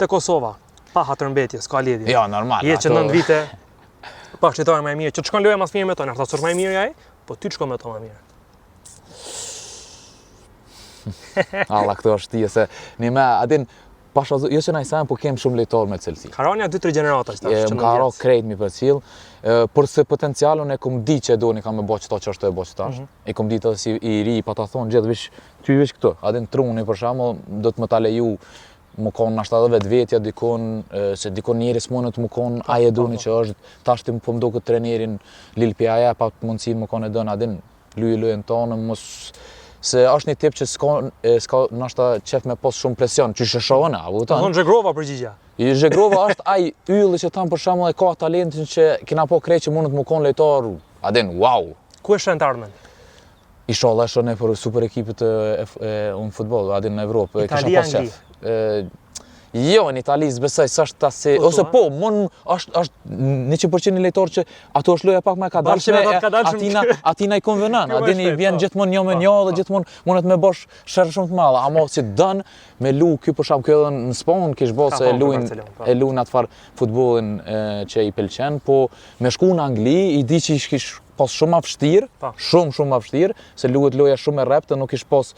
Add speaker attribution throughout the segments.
Speaker 1: te Kosova, pa hatërmbetje, s'ka lidhje.
Speaker 2: Jo, normal.
Speaker 1: Je që 9 vite, pa qytetar më e mirë, që të shkon loja mas mirë me tonë, ata s'është më e mirë ai, po ty të shkon me to më mirë.
Speaker 2: Alla, këto është tije se një me, adin, pasha, jo që na i sajnë, po kem shumë lejtor me cilësi.
Speaker 1: Karanja 2-3 gjenerata që
Speaker 2: Më ka ro krejt mi për cilë, për se potencialun e kom di që do një kam me bo qëta që është e bo qëtash. E kom di të si i ri, pa ta thonë gjithë vish, ty vish këto. Adin truni për shamo, do të më ta leju më konë nashta dhe vetë vetja, dikon, se dikon njeri s'monë të më konë aje duni që është, tash ti po më do këtë trenerin Lil Pjaja, pa mundësi më konë e dënë, adin, lujën tonë, mos... Se është një tip që s'ka nashta qef me pos shumë presion, që shëshohën, a vëtan?
Speaker 1: Thonë Zhegrova përgjigja.
Speaker 2: Zhegrova është aj ylli që thamë për shembull e ka talentin që kena po krejt që mund të më konë lejtar, adin, wow!
Speaker 1: Ku e shën të ardhmen?
Speaker 2: Inshallah shën e për super ekipit unë futbol, adin në Evropë,
Speaker 1: Italia, Angli?
Speaker 2: Jo, në Itali s'besoj, s'është ta se... Ose po, është 100% një lejtor që ato është loja pak me ka dalshme, atina i konvenan, adin i vjen gjithmonë një me një dhe gjithmonë mundet me bosh shërë shumë të malla, amo si dënë me lu ky për shkak edhe në Spanë kish bo se e luin atë farë futbollin që i pëlqen, po me shku në Angli i di që kish pas shumë vështirë, shumë vështirë, se luhet loja shumë e reptë, nuk ish pas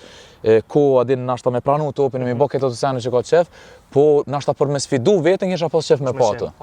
Speaker 2: ko adin nashta me pranu topin e mi bo këto të sene që ka qef, po nashta për me sfidu vetën isha pas qef me patë.